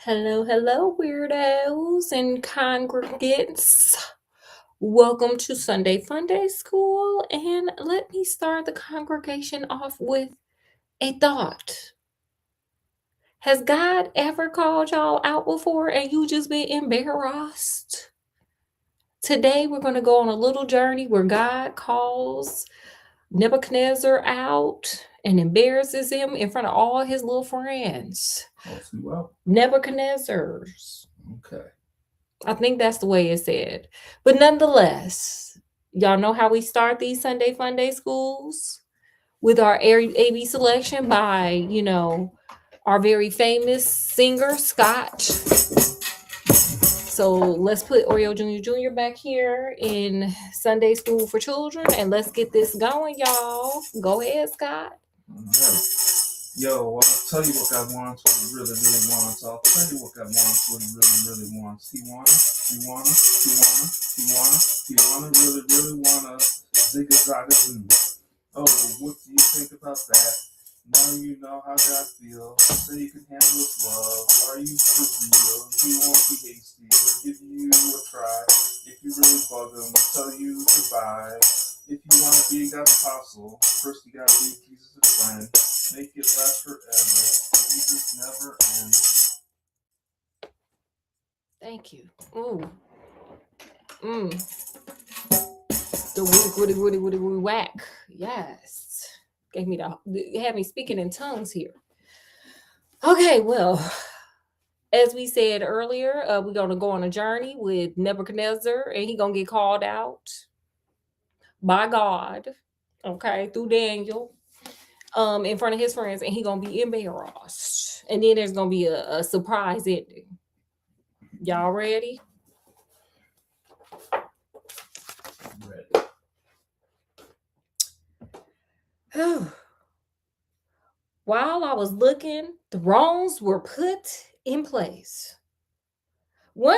Hello, hello, weirdos and congregants. Welcome to Sunday Funday School. And let me start the congregation off with a thought. Has God ever called y'all out before and you just been embarrassed? Today, we're going to go on a little journey where God calls Nebuchadnezzar out and embarrasses him in front of all his little friends. Nebuchadnezzar's. Okay. I think that's the way it's said. But nonetheless, y'all know how we start these Sunday Funday schools with our AB selection by, our very famous singer, Scott. So let's put Oreo Jr. back here in Sunday School for Children and let's get this going, y'all. Go ahead, Scott. All right. Yo, I'll tell you what God wants, what he really, really wants. I'll tell you what God wants, what he really, really wants. He really, really wanna zigga zaga zoo. Oh, what do you think about that? Now you know how God feels. So you can handle his love. Are you for real? He won't be hasty. He'll give you a try. If you really bug him, he'll tell you goodbye. If you want to be God's apostle, first you gotta be Jesus' friend. Make it last forever. Jesus never ends. Thank you. Ooh. The woody whack. Yes. Had me speaking in tongues here. Okay, well, as we said earlier, we're going to go on a journey with Nebuchadnezzar and he's going to get called out by God, okay, through Daniel, in front of his friends, and he's going to be embarrassed. And then there's going to be a surprise ending. Y'all ready? Ready. While I was looking, thrones were put in place. One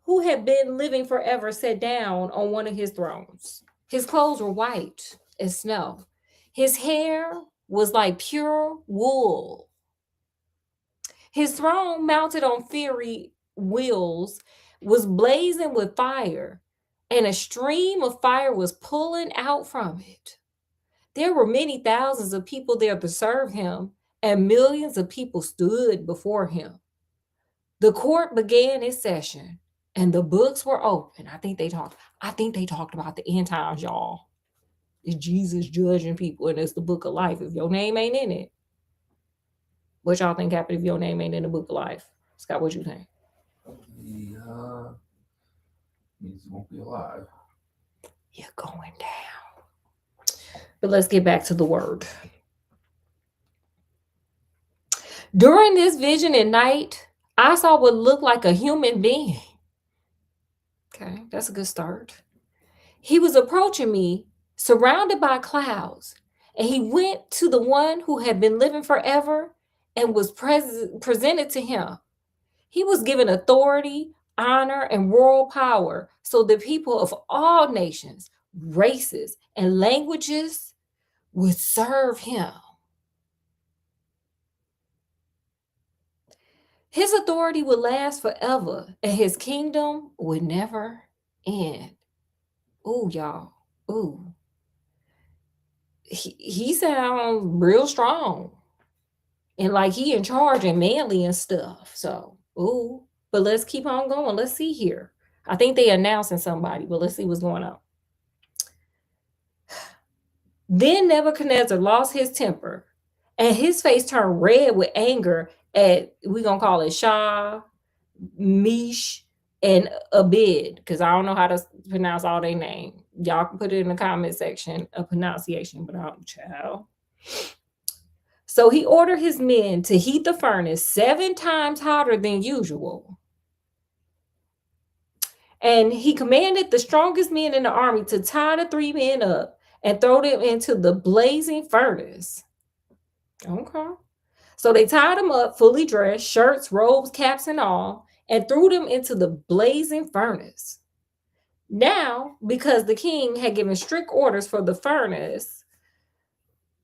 who had been living forever sat down on one of his thrones. His clothes were white as snow. His hair was like pure wool. His throne, mounted on fiery wheels, was blazing with fire, and a stream of fire was pulling out from it. There were many thousands of people there to serve him, and millions of people stood before him. The court began its session, and the books were open. I think they talked about the end times, y'all. Is Jesus judging people, and it's the book of life. If your name ain't in it, what y'all think happened if your name ain't in the book of life? Scott, what you think? Means you won't be alive. You're going down. But let's get back to the word. During this vision at night, I saw what looked like a human being. Okay, that's a good start. He was approaching me, surrounded by clouds, and he went to the one who had been living forever and was presented to him. He was given authority, honor, and royal power so the people of all nations, races, and languages would serve him. His authority would last forever, and his kingdom would never end. Ooh, y'all. Ooh. He sounds real strong. And like he in charge and manly and stuff. So, ooh. But let's keep on going. Let's see here. I think they announcing somebody, but let's see what's going on. Then Nebuchadnezzar lost his temper, and his face turned red with anger at, we're going to call it Shah, Mish, and Abid, because I don't know how to pronounce all their name. Y'all can put it in the comment section of pronunciation, but I don't, child. So he ordered his men to heat the furnace 7 times hotter than usual. And he commanded the strongest men in the army to tie the 3 men up and throw them into the blazing furnace. Okay. So they tied them up, fully dressed, shirts, robes, caps, and all, and threw them into the blazing furnace. Now, because the king had given strict orders for the furnace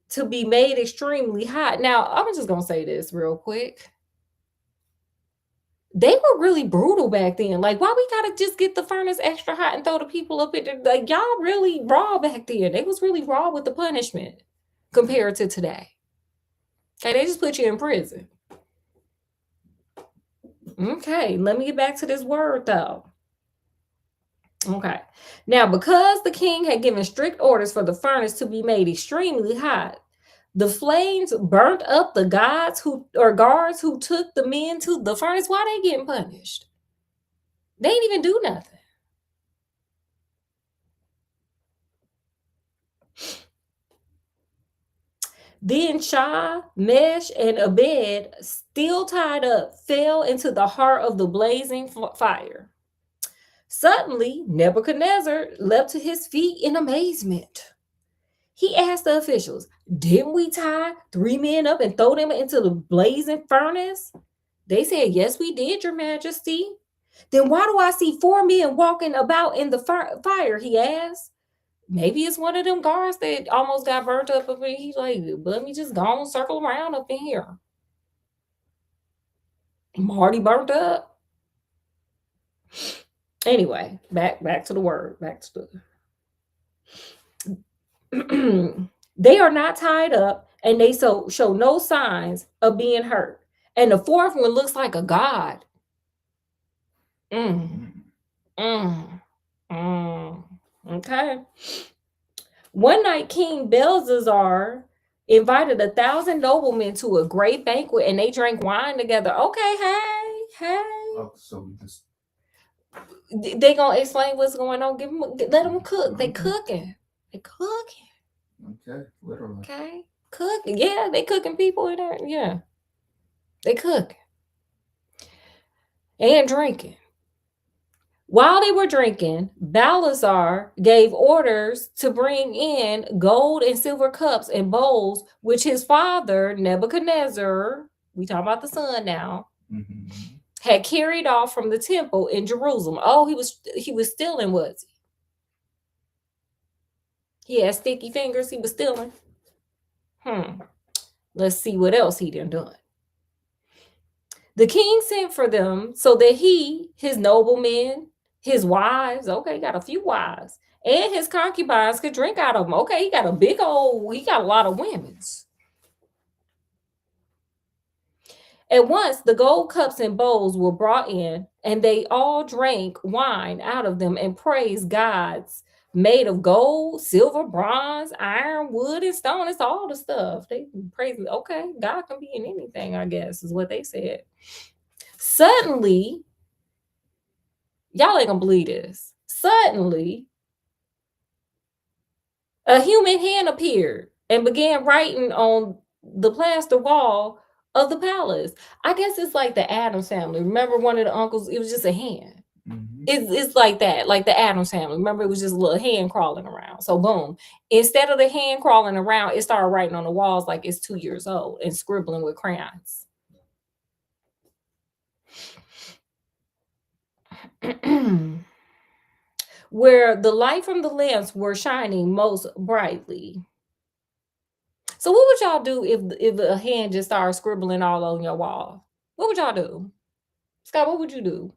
to be made extremely hot. Now, I'm just going to say this real quick. They were really brutal back then. Like, why we gotta just get the furnace extra hot and throw the people up in there? Like, y'all really raw back then. They was really raw with the punishment compared to today. Okay, they just put you in prison. Okay, let me get back to this word though. Okay. Now, because the king had given strict orders for the furnace to be made extremely hot, the flames burnt up the gods who or guards who took the men to the furnace. Why they getting punished? They ain't even do nothing. Then Shah, Mesh, and Abed, still tied up, fell into the heart of the blazing fire. Suddenly, Nebuchadnezzar leapt to his feet in amazement. He asked the officials, "Didn't we tie 3 men up and throw them into the blazing furnace?" They said, "Yes, we did, Your Majesty." "Then why do I see 4 men walking about in the fire?" he asked. Maybe it's one of them guards that almost got burnt up and he's like, "Let me just go and circle around up in here." I'm already burnt up. Anyway, back to the word. Back to the they are not tied up and they show no signs of being hurt. And the fourth one looks like a god. Mm, mm, mm. Okay. One night, King Belshazzar invited 1,000 noblemen to a great banquet and they drank wine together. Okay, hey. Oh, so we just They gonna explain what's going on. Let them cook. They cooking. They cooking. okay, literally. Okay, cooking. Yeah, they cooking people in there. Yeah, they cooking and drinking. While they were drinking, Belshazzar gave orders to bring in gold and silver cups and bowls, which his father Nebuchadnezzar, we talking about the son now, had carried off from the temple in Jerusalem. Oh, he was stealing, was he? He had sticky fingers. He was stealing. Let's see what else he done done. The king sent for them so that he, his noblemen, his wives, okay, got a few wives, and his concubines could drink out of them. Okay, he got a lot of women's. At once, the gold cups and bowls were brought in, and they all drank wine out of them and praised gods made of gold, silver, bronze, iron, wood, and stone. It's all the stuff. They praise. Okay, God can be in anything, I guess, is what they said. Suddenly, y'all ain't gonna believe this. Suddenly, a human hand appeared and began writing on the plaster wall of the palace. I guess it's like the Addams family. Remember one of the uncles? It was just a hand. It's like that, like the Addams family. Remember, it was just a little hand crawling around. So boom, instead of the hand crawling around, it started writing on the walls like it's 2 years old and scribbling with crayons. Where the light from the lamps were shining most brightly. So what would y'all do if a hand just started scribbling all on your wall? What would y'all do? Scott, what would you do?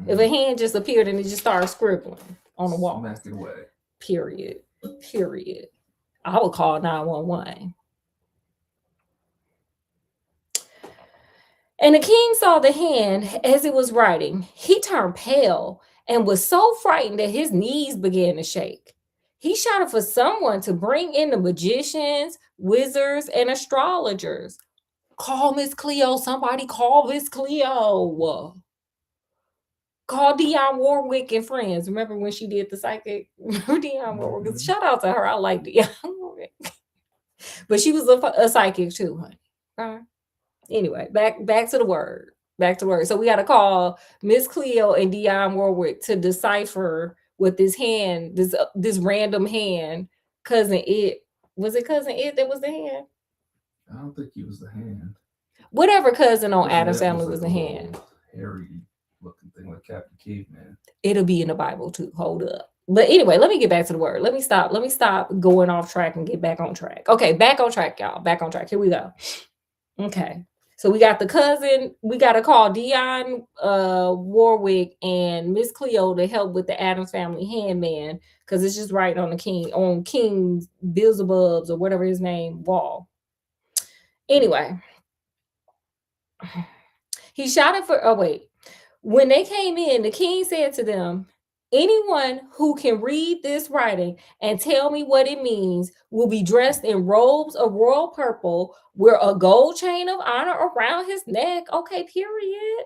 If a hand just appeared and it just started scribbling on the wall. Smack it away. Period. I would call 911. And the king saw the hand as it was writing. He turned pale and was so frightened that his knees began to shake. He shouted for someone to bring in the magicians, wizards, and astrologers. Call Miss Cleo. Somebody call Miss Cleo. Call Dionne Warwick and friends. Remember when she did the psychic? Dionne Warwick. Shout out to her. I like Dionne Warwick. But she was a psychic too, honey. Anyway, back to the word. So we got to call Miss Cleo and Dionne Warwick to decipher what this hand, this random hand, cousin It. Was it cousin It that was the hand? I don't think he was the hand. Whatever cousin on Addams Family was the hand. Hairy looking thing like Captain Caveman. It'll be in the Bible too. Hold up. But anyway, let me get back to the word. Let me stop going off track and get back on track. Okay, back on track, y'all. Back on track. Here we go. Okay. So we got the cousin. We got to call Dion Warwick and Miss Cleo to help with the Adams Family handman because it's just right on the King Beelzebub's or whatever his name wall. Anyway, he shouted for. Oh wait, when they came in, the king said to them, "Anyone who can read this writing and tell me what it means will be dressed in robes of royal purple, wear a gold chain of honor around his neck." Okay, period.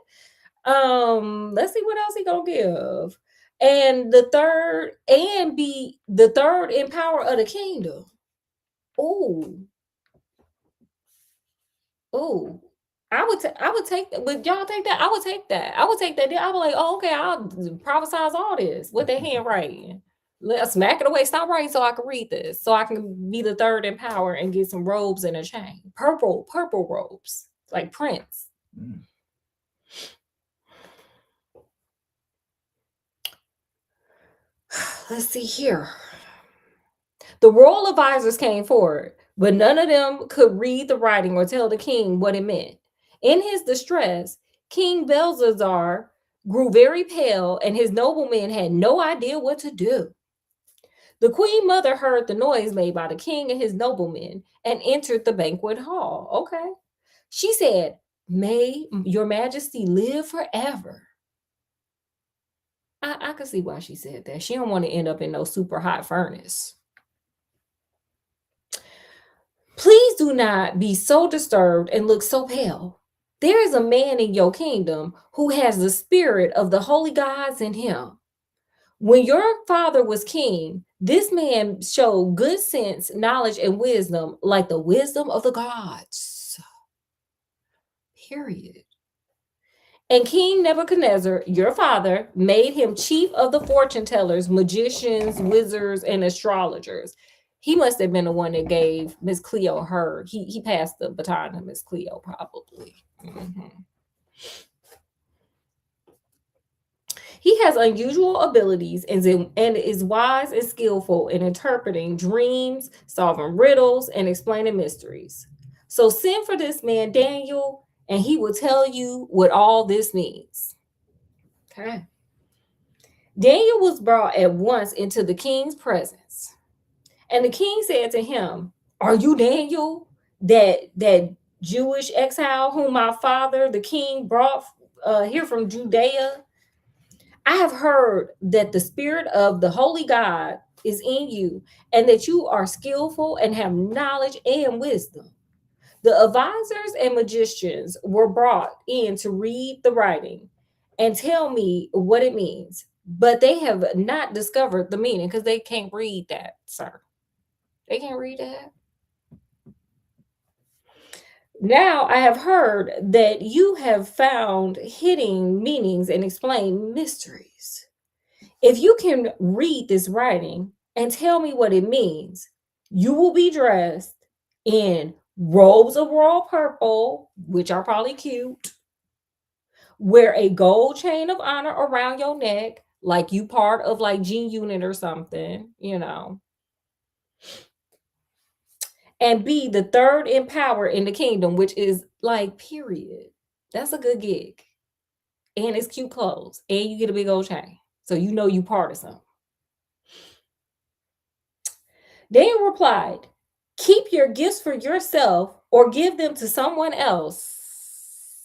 Let's see what else he gonna give. And the third, and be the third in power of the kingdom. Ooh, ooh. I would take that. Would y'all take that? I would take that. I would take that. I would be like, oh, okay, I'll prophesize all this with their handwriting. Let's smack it away. Stop writing so I can read this. So I can be the third in power and get some robes and a chain. Purple robes. Like Prince. Mm. Let's see here. The royal advisors came forward, but none of them could read the writing or tell the king what it meant. In his distress, King Belshazzar grew very pale, and his noblemen had no idea what to do. The queen mother heard the noise made by the king and his noblemen and entered the banquet hall. Okay. She said, "May your majesty live forever." I could see why she said that. She don't want to end up in no super hot furnace. "Please do not be so disturbed and look so pale. There is a man in your kingdom who has the spirit of the holy gods in him. When your father was king, this man showed good sense, knowledge, and wisdom like the wisdom of the gods." Period. "And King Nebuchadnezzar, your father, made him chief of the fortune tellers, magicians, wizards, and astrologers." He must have been the one that gave Miss Cleo her. He passed the baton to Miss Cleo, probably. Mm-hmm. He has unusual abilities and is wise and skillful in interpreting dreams, solving riddles, and explaining mysteries. So send for this man, Daniel, and he will tell you what all this means. Okay. Daniel was brought at once into the king's presence. And the king said to him, "Are you Daniel, that Jewish exile whom my father, the king, brought here from Judea? I have heard that the spirit of the holy God is in you, and that you are skillful and have knowledge and wisdom. The advisors and magicians were brought in to read the writing and tell me what it means, but they have not discovered the meaning," because they can't read that, sir. They can't read that. "Now I have heard that you have found hidden meanings and explained mysteries. If you can read this writing and tell me what it means, you will be dressed in robes of royal purple, which are probably cute, wear a gold chain of honor around your neck, like you part of like G Unit or something, and be the third in power in the kingdom," which is like, period. That's a good gig. And it's cute clothes. And you get a big old chain. So you know you part of something. Daniel replied, "Keep your gifts for yourself or give them to someone else."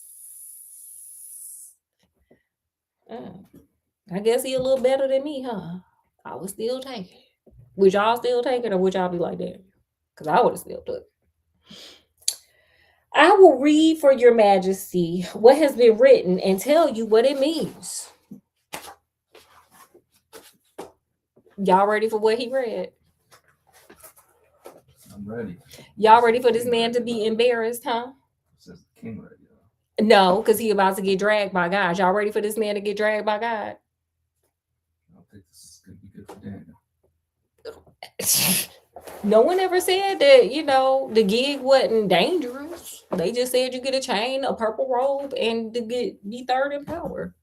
I guess he a little better than me, huh? I would still take it. Would y'all still take it or would y'all be like that? Because I would have still took it. "I will read for your majesty what has been written and tell you what it means." Y'all ready for what he read? I'm ready. Y'all ready for this man to be embarrassed, huh? It says the king ready. No, because he about to get dragged by God. Y'all ready for this man to get dragged by God? I don't think this is going to be good for Daniel. No one ever said that, the gig wasn't dangerous. They just said you get a chain, a purple robe, and to be third in power.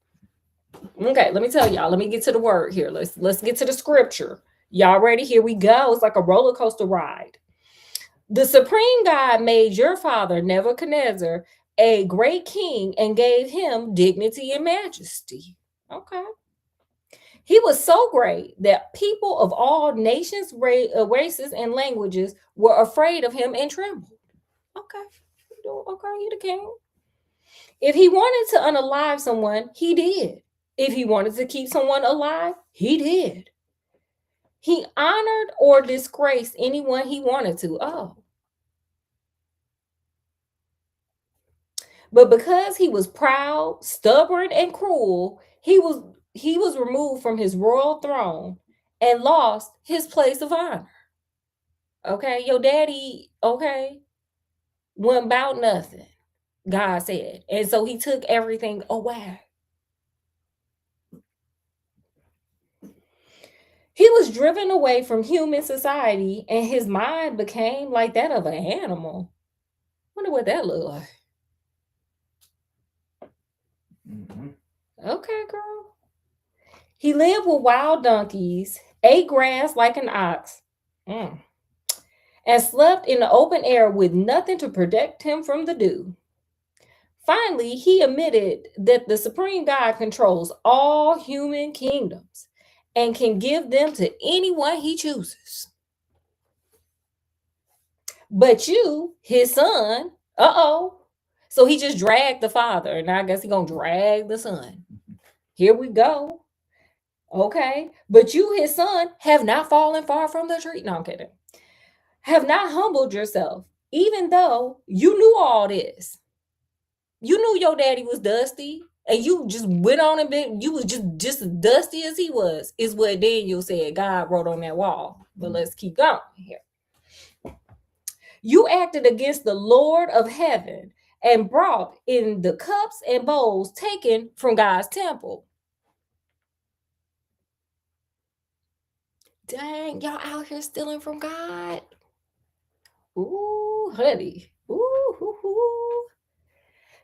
Okay, let me tell y'all. Let me get to the word here. Let's get to the scripture. Y'all ready? Here we go. It's like a roller coaster ride. "The supreme God made your father Nebuchadnezzar a great king and gave him dignity and majesty. Okay. He was so great that people of all nations, races, and languages were afraid of him and trembled. Okay. Okay, he the king. If he wanted to unalive someone, he did. If he wanted to keep someone alive, he did. He honored or disgraced anyone he wanted to. Oh. But because he was proud, stubborn, and cruel, he was removed from his royal throne and lost his place of honor. Okay, your daddy, okay, wasn't about nothing, God said. And so he took everything away. He was driven away from human society and his mind became like that of an animal. Wonder what that looked like. Mm-hmm. Okay, girl. He lived with wild donkeys, ate grass like an ox, and slept in the open air with nothing to protect him from the dew. Finally, he admitted that the supreme God controls all human kingdoms and can give them to anyone he chooses. But you, his son, so he just dragged the father, and I guess he gonna drag the son. Here we go. Okay. But you, his son, have not fallen far from the tree. No, I'm kidding. Have not humbled yourself, even though you knew all this. You knew your daddy was dusty, and you just went on and been, you was just as dusty as he was, is what Daniel said God wrote on that wall. But let's keep going here. You acted against the Lord of heaven and brought in the cups and bowls taken from God's temple. Dang, y'all out here stealing from God. Ooh, honey. Ooh, hoo, hoo.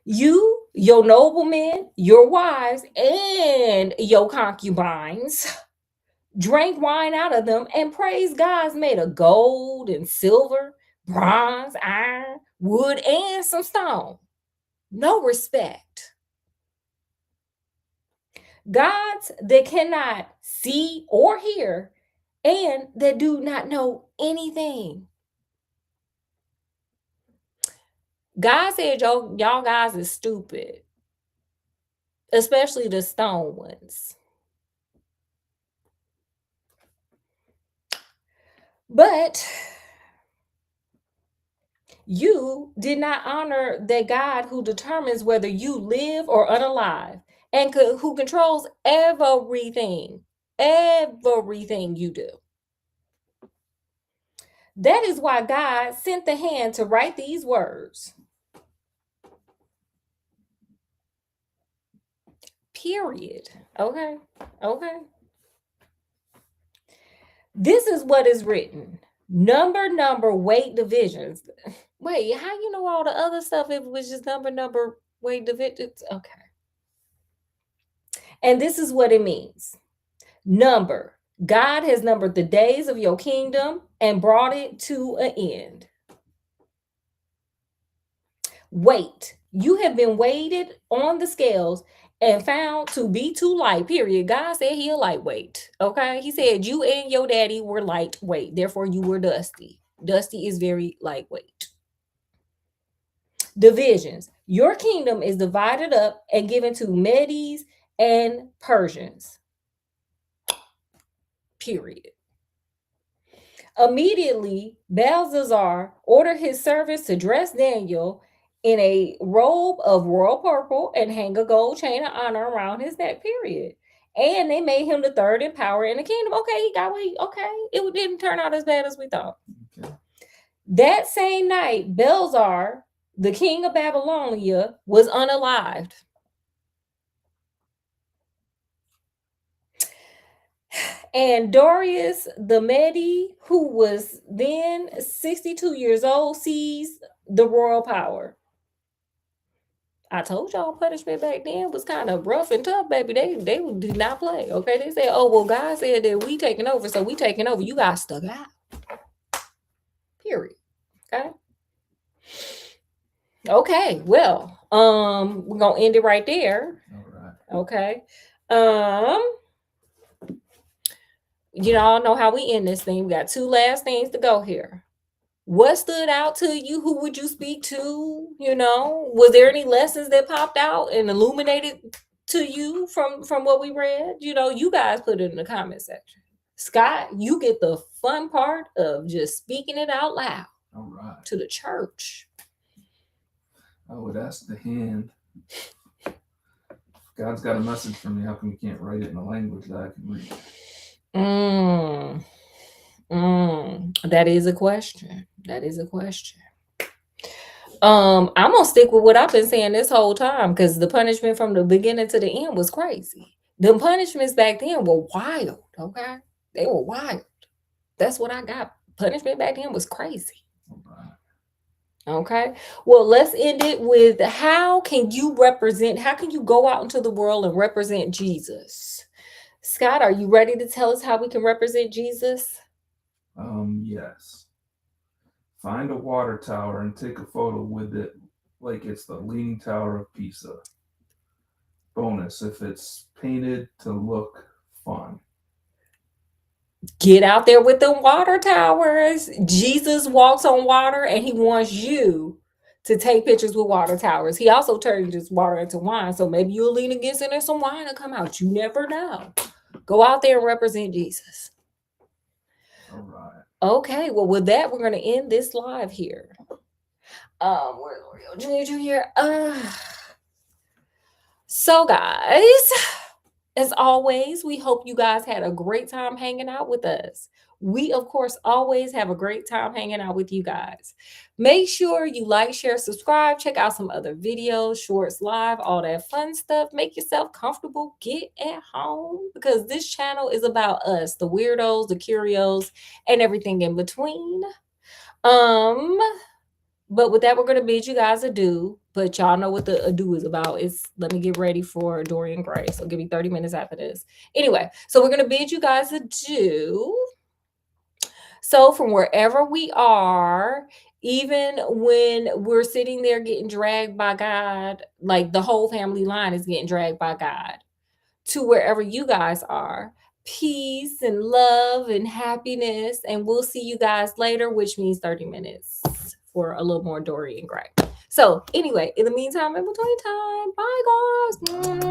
You, your noblemen, your wives, and your concubines drank wine out of them and praised gods made of gold and silver, bronze, iron, wood, and some stone. No respect. Gods that cannot see or hear and that do not know anything. God said y'all guys is stupid, especially the stone ones. But you did not honor that God who determines whether you live or unalive and who controls everything you do. That is why God sent the hand to write these words. Period. Okay. Okay. This is what is written. Number, weight, divisions. Wait, how you know all the other stuff if it was just number, weight, divisions? Okay. And this is what it means. Number. God has numbered the days of your kingdom and brought it to an end. Weight. You have been weighted on the scales and found to be too light, period. God said he a lightweight. Okay. He said you and your daddy were lightweight. Therefore, you were dusty. Dusty is very lightweight. Divisions. Your kingdom is divided up and given to Medes and Persians. Period. Immediately, Belshazzar ordered his servants to dress Daniel in a robe of royal purple and hang a gold chain of honor around his neck, period. And they made him the third in power in the kingdom. Okay, he got what it didn't turn out as bad as we thought. Okay. That same night, Belshazzar, the king of Babylonia, was unalived. And Darius the Mede, who was then 62 years old, seized the royal power. I told y'all punishment back then was kind of rough and tough, baby. They did not play. Okay, they said, "Oh well, God said that we taking over, so we taking over. You guys stuck out." Period. Okay. Okay. Well, We're gonna end it right there. All right. Okay. Um, you all know how we end this thing. We got two last things to go here. What stood out to you? Who would you speak to? Was there any lessons that popped out and illuminated to you from what we read? You guys put it in the comment section. Scott, you get the fun part of just speaking it out loud. All right. To the church. I would ask the hand, God's got a message for me. How come you can't write it in a language that I can read? That is a question. That is a question. I'm gonna stick with what I've been saying this whole time, because the punishment from the beginning to the end was crazy. The punishments back then were wild. Okay, they were wild. That's what I got. Punishment back then was crazy. All right. Okay. Well, let's end it with how can you go out into the world and represent Jesus? Scott, are you ready to tell us how we can represent Jesus? Yes. Find a water tower and take a photo with it like it's the Leaning Tower of Pisa. Bonus, if it's painted to look fun. Get out there with the water towers. Jesus walks on water and he wants you to take pictures with water towers. He also turned this water into wine. So maybe you'll lean against it and some wine will come out. You never know. Go out there and represent Jesus. All right. Okay. Well, with that, we're going to end this live here. Where's Oreo Junior here? So guys, as always, we hope you guys had a great time hanging out with us. We, of course, always have a great time hanging out with you guys. Make sure you like, share, subscribe, check out some other videos, shorts, live, all that fun stuff. Make yourself comfortable. Get at home, because this channel is about us, the weirdos, the curios, and everything in between. But with that, we're going to bid you guys adieu. But y'all know what the adieu is about. Let me get ready for Dorian Gray. So give me 30 minutes after this. Anyway, so we're going to bid you guys adieu. So from wherever we are, even when we're sitting there getting dragged by God, like the whole family line is getting dragged by God, to wherever you guys are, peace and love and happiness. And we'll see you guys later, which means 30 minutes for a little more Dorian Gray. So anyway, in the meantime, in between time, bye guys.